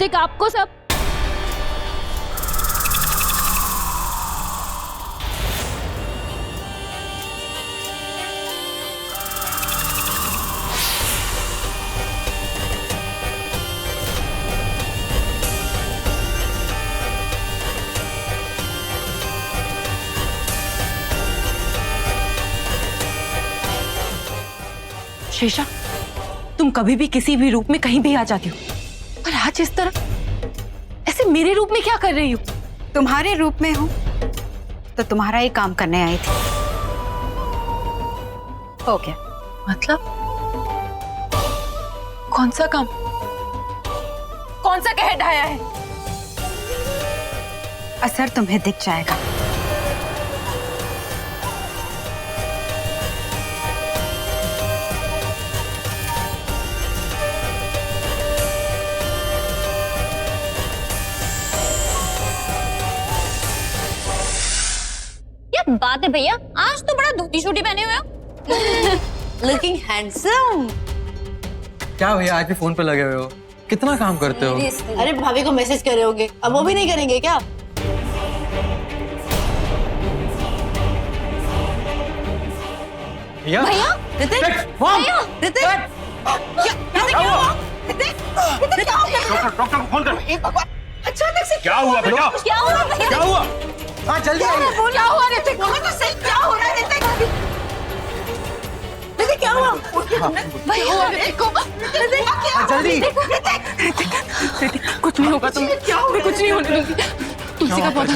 ऋतिक आपको सब शेषा, तुम कभी भी किसी भी रूप में कहीं भी आ जाती हो, पर आज इस तरह ऐसे मेरे रूप में क्या कर रही हो? तुम्हारे रूप में हूं तो तुम्हारा ही काम करने आई थी। हो गया। मतलब कौन सा काम? कौन सा कह ढाया है? असर तुम्हें दिख जाएगा। क्या बात है भैया, आज तो बड़ा धोती छोटी पहने हुए हो। Looking handsome. क्या भैया आज भी फोन पे लगे हुए हो? कितना काम करते हो? अरे भाभी को मैसेज कर रहे होगे, अब वो भी नहीं करेंगे क्या? भैया भैया ऋतिक, भैया ऋतिक, क्या हुआ? ऋतिक, क्या हो गया? डॉक्टर को फोन कर। अचानक से क्या हुआ बेटा? क्या हुआ भैया? क्या हुआ? हाँ जल्दी आइए। क्या हुआ ऋतिक? बोलो तो सही, क्या हो रहा है ऋतिक? ऋतिक क्या हुआ? भैया ऋतिक को ऋतिक क्या हुआ? जल्दी। ऋतिक, कुछ नहीं होगा तुम्हें, क्या हो रहा है? कुछ नहीं होने दूंगी। तुलसी का पौधा,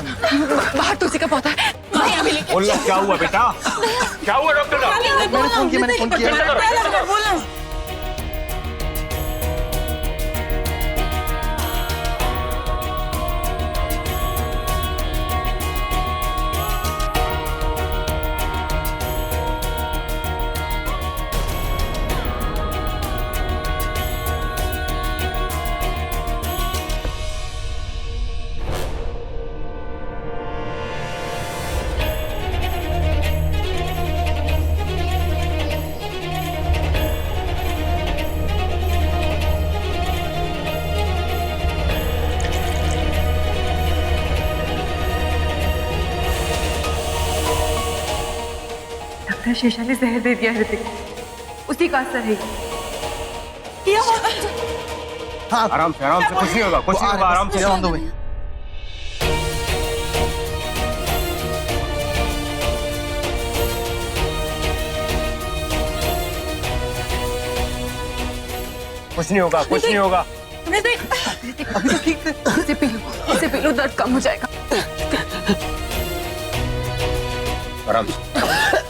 बाहर तुलसी का पौधा है। भैया भी लेके बोलो क्या हुआ बेटा? क्या हुआ डॉक्टर साहब? मैंने फोन किया। बोलो। डॉक्टर शेषा ने जहर दे दिया है ऋतिक, उसी का असर है। आराम से कुछ नहीं होगा, कुछ नहीं होगा, आराम से। जाओ दो भैया। कुछ नहीं होगा, कुछ नहीं होगा। अभी तो ठीक है, इसे पी लो, दर्द कम हो जाएगा। आराम से,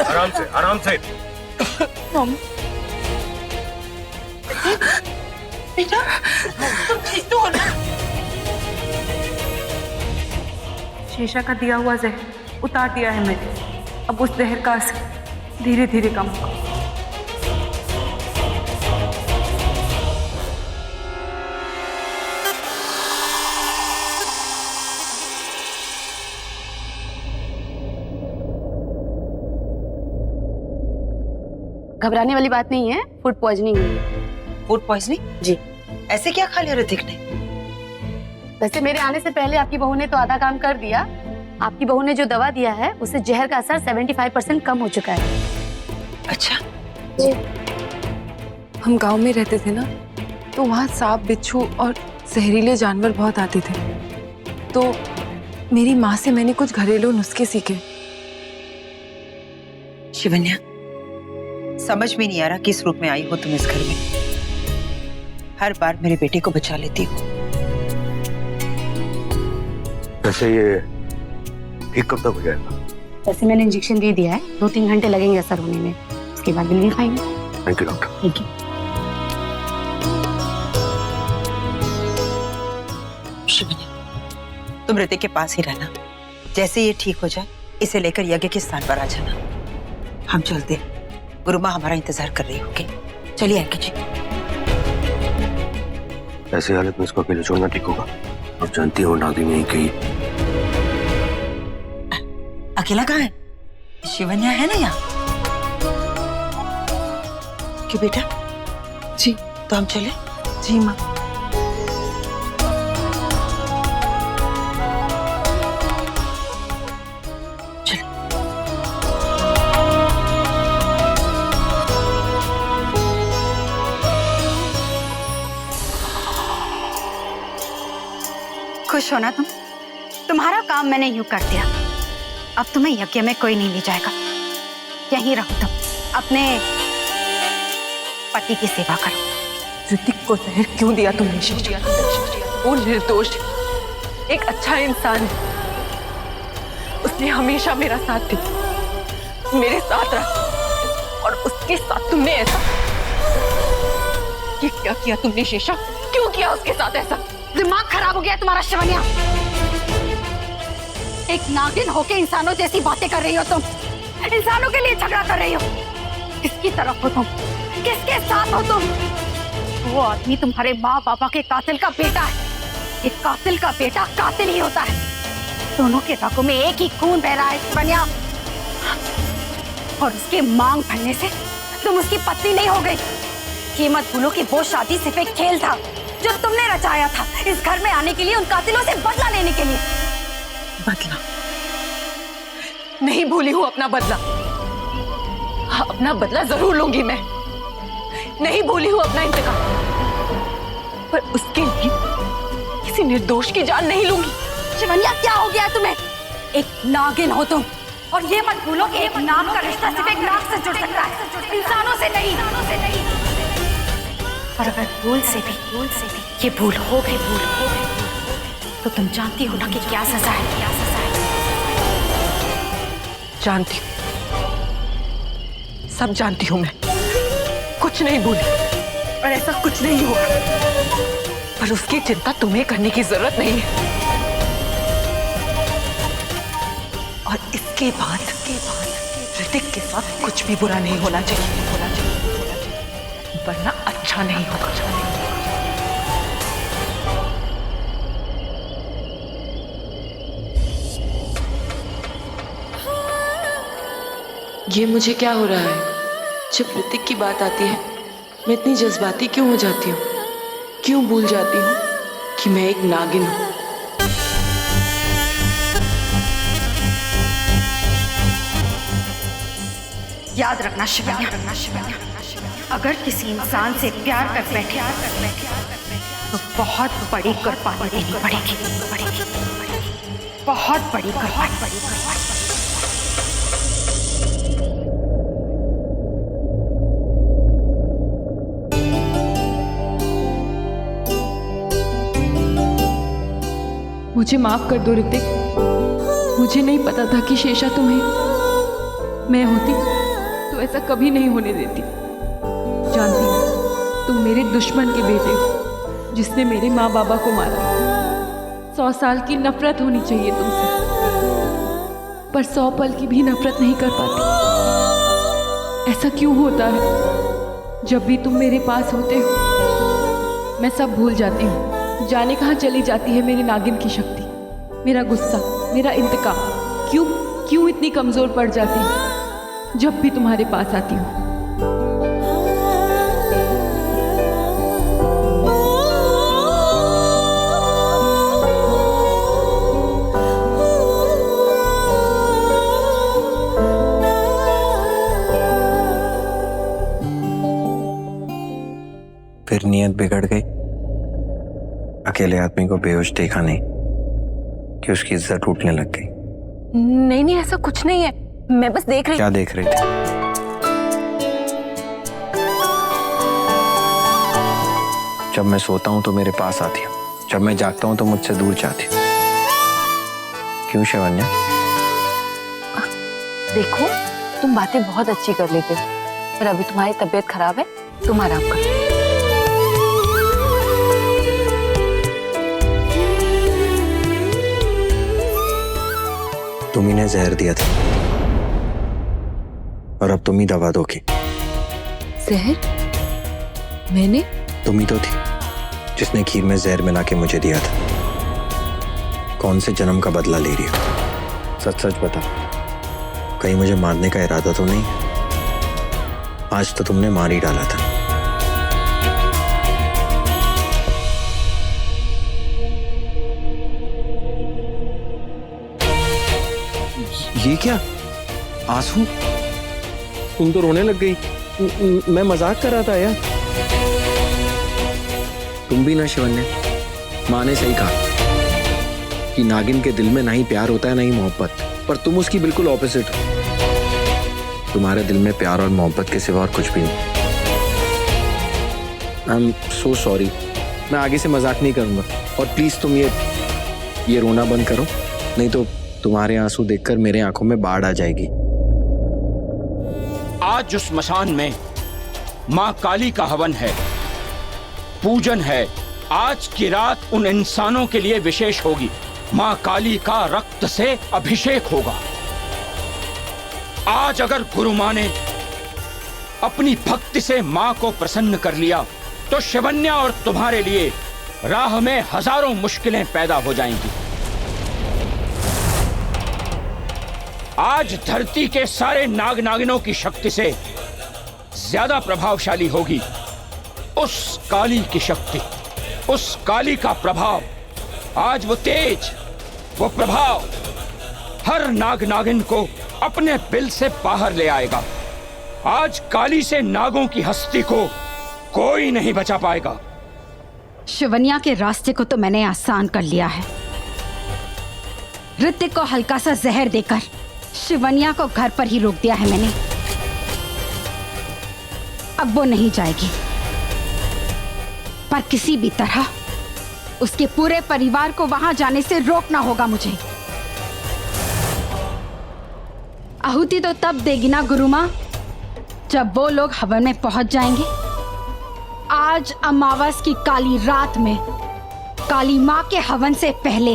आराम से, आराम से। बेटा, तुम ठीक तो हो ना? शेषा का दिया हुआ जहर उतार दिया है मैंने, अब उस जहर का असर धीरे धीरे कम होगा। घबराने वाली बात नहीं है, फूड पॉइजनिंग हुई है। Food poisoning? जी। ऐसे क्या खा लिया ऋतिक ने? वैसे मेरे आने से पहले आपकी बहू ने तो आधा काम कर दिया। आपकी बहू ने जो दवा दिया है उससे जहर का असर 75% कम हो चुका है। अच्छा। हम गांव में रहते थे ना, तो वहाँ सांप, बिच्छू और जहरीले जानवर बहुत आते थे, तो मेरी माँ से मैंने कुछ घरेलू नुस्खे सीखे। शिवन्या, समझ में नहीं आ रहा किस रूप में आई हो तुम इस घर में। हर बार मेरे बेटे को बचा लेती हो। वैसे ये ठीक कब तक हो जाएगा? वैसे मैंने इंजेक्शन दे दिया है, 2-3 घंटे लगेंगे असर होने में, उसके बाद will be fine. Thank you doctor. Thank you. Shivanya, तुम ऋतिक के पास ही रहना। जैसे ये ठीक हो जाए, इसे लेकर यज्ञ के स्थान पर आ जाना। हम चलते हैं, गुरु माँ हमारा इंतजार कर रही होगी। चलिए आके जी। ऐसी हालत में इसको अकेले छोड़ना ठीक होगा? और जानती हो नागिन यहीं कहीं। अकेला कहाँ है? शिवन्या है ना यहाँ? क्यों बेटा? जी। तो हम चले? जी माँ। खुश हो ना तुम? तुम्हारा काम मैंने यूं कर दिया, अब तुम्हें यज्ञ में कोई नहीं ले जाएगा। यहीं रहो तुम, अपने पति की सेवा करो। ऋतिक को जहर क्यों दिया तुमने शेषा? वो निर्दोष है, एक अच्छा इंसान है। उसने हमेशा मेरा साथ दिया, मेरे साथ रहा, और उसके साथ तुमने ऐसा ये क्या किया तुमने शेषा? क्यों किया उसके साथ ऐसा? दिमाग खराब हो गया तुम्हारा शिवन्या। एक नागिन होके इंसानों जैसी बातें कर रही हो तुम। इंसानों के लिए झगड़ा कर रही हो। किसकी तरफ हो तुम? किसके साथ हो तुम? वो आदमी तुम्हारे माँ बाबा के कातिल का बेटा है। एक कातिल का बेटा कातिल ही होता है। दोनों के रगों में एक ही खून बह रहा है शिवन्या। और उसके मांग भरने से तुम उसकी पत्नी नहीं हो गई। ये मत भूलो कि वो शादी सिर्फ एक खेल था जो तुमने रचाया था इस घर में आने के लिए, उन कातिलों से बदला लेने के लिए। बदला? नहीं भूली हूं अपना बदला। हाँ, अपना बदला जरूर लूंगी मैं। नहीं भूली हूं अपना इंतकाम, पर उसके लिए किसी निर्दोष की जान नहीं लूंगी। शिवन्या, क्या हो गया तुम्हें? एक नागिन हो तुम, और ये मत भूलो कि एक नाग का रिश्ता सिर्फ एक नाग से जुड़ सकता है, इंसानों से नहीं। और अगर भूल से भी ये भूल हो गई, तो तुम जानती हो ना कि क्या सजा है? जानती हूँ, सब जानती हूँ मैं। कुछ नहीं भूली, और ऐसा कुछ नहीं हुआ। पर उसकी चिंता तुम्हें करने की जरूरत नहीं है। और इसके बाद ऋतिक के साथ कुछ भी बुरा नहीं होना चाहिए, वरना अच्छा नहीं होगा। ये मुझे क्या हो रहा है? जब ऋतिक की बात आती है मैं इतनी जज्बाती क्यों हो जाती हूँ? क्यों भूल जाती हूँ कि मैं एक नागिन हूँ? याद रखना शिवन्या, अगर किसी इंसान से प्यार कर बैठे तो बहुत बड़ी कुर्बानी देनी पड़ेगी। बहुत बड़ी कुर्बानी। मुझे माफ कर दो ऋतिक। मुझे नहीं पता था कि शेषा तुम्हें मैं होती तो ऐसा कभी नहीं होने देती। जानती हूँ तुम मेरे दुश्मन के बेटे हो जिसने मेरे माँ बाबा को मारा। 100 साल की नफरत होनी चाहिए तुमसे, पर 100 पल की भी नफरत नहीं कर पाती। ऐसा क्यों होता है? जब भी तुम मेरे पास होते हो मैं सब भूल जाती हूँ। जाने कहाँ चली जाती है मेरी नागिन की शक्ति, मेरा गुस्सा, मेरा इंतकाम। क्यों इतनी कमजोर पड़ जाती हूँ जब भी तुम्हारे पास आती हूँ? फिर नीयत बिगड़ गई। अकेले आदमी को बेहोश देखा नहीं कि उसकी इज्जत टूटने लग गई। नहीं, ऐसा कुछ नहीं है। मैं बस देख रही। क्या देख रही थी? जब मैं सोता हूं तो मेरे पास आती हूँ, जब मैं जागता हूं तो मुझसे दूर जाती हूँ। क्यों शिवन्या? देखो, तुम बातें बहुत अच्छी कर लेते हो, पर अभी तुम्हारी तबीयत खराब है, तुम आराम करो। तुम ही ने जहर दिया था और अब तुम ही दवा दोगी। जहर? मैंने? तुम ही तो थी जिसने खीर में जहर मिला के मुझे दिया था। कौन से जन्म का बदला ले रही हो? सच सच बता, कहीं मुझे मारने का इरादा तो नहीं? आज तो तुमने मार ही डाला था। ये क्या आंसू? तुम तो रोने लग गई। मैं मजाक कर रहा था यार। तुम भी ना शिवन्या, माँ ने सही कहा, कि नागिन के दिल में ना ही प्यार होता है ना ही मोहब्बत, पर तुम उसकी बिल्कुल ऑपोजिट हो। तुम्हारे दिल में प्यार और मोहब्बत के सिवा और कुछ भी नहीं। आई एम सो सॉरी, मैं आगे से मजाक नहीं करूंगा। और प्लीज तुम ये रोना बंद करो, नहीं तो तुम्हारे आंसू देखकर मेरे आंखों में बाढ़ आ जाएगी। आज उस मसान में माँ काली का हवन है, पूजन है। आज की रात उन इंसानों के लिए विशेष होगी। माँ काली का रक्त से अभिषेक होगा। आज अगर गुरु माँ ने अपनी भक्ति से माँ को प्रसन्न कर लिया तो शिवन्या और तुम्हारे लिए राह में हजारों मुश्किलें पैदा हो जाएंगी। आज धरती के सारे नाग नागिनों की शक्ति से ज्यादा प्रभावशाली होगी उस काली की शक्ति, उस काली का प्रभाव। आज वो तेज, वो प्रभाव हर नाग नागिन को अपने बिल से बाहर ले आएगा। आज काली से नागों की हस्ती को कोई नहीं बचा पाएगा। शिवन्या के रास्ते को तो मैंने आसान कर लिया है। ऋतिक को हल्का सा जहर देकर शिवन्या को घर पर ही रोक दिया है मैंने। अब वो नहीं जाएगी, पर किसी भी तरह उसके पूरे परिवार को वहां जाने से रोकना होगा मुझे। आहुति तो तब देगी ना गुरु माँ, जब वो लोग हवन में पहुंच जाएंगे। आज अमावस की काली रात में काली माँ के हवन से पहले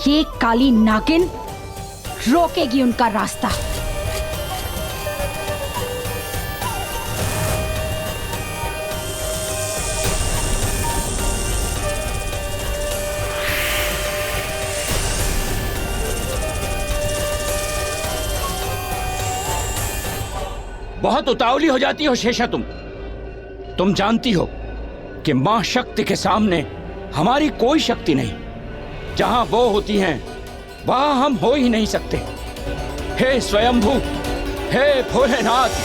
ये काली नागिन रोकेगी उनका रास्ता। बहुत उतावली हो जाती हो शेषा तुम जानती हो कि मां शक्ति के सामने हमारी कोई शक्ति नहीं। जहां वो होती हैं वहां हम हो ही नहीं सकते। हे स्वयंभू, हे भोलेनाथ,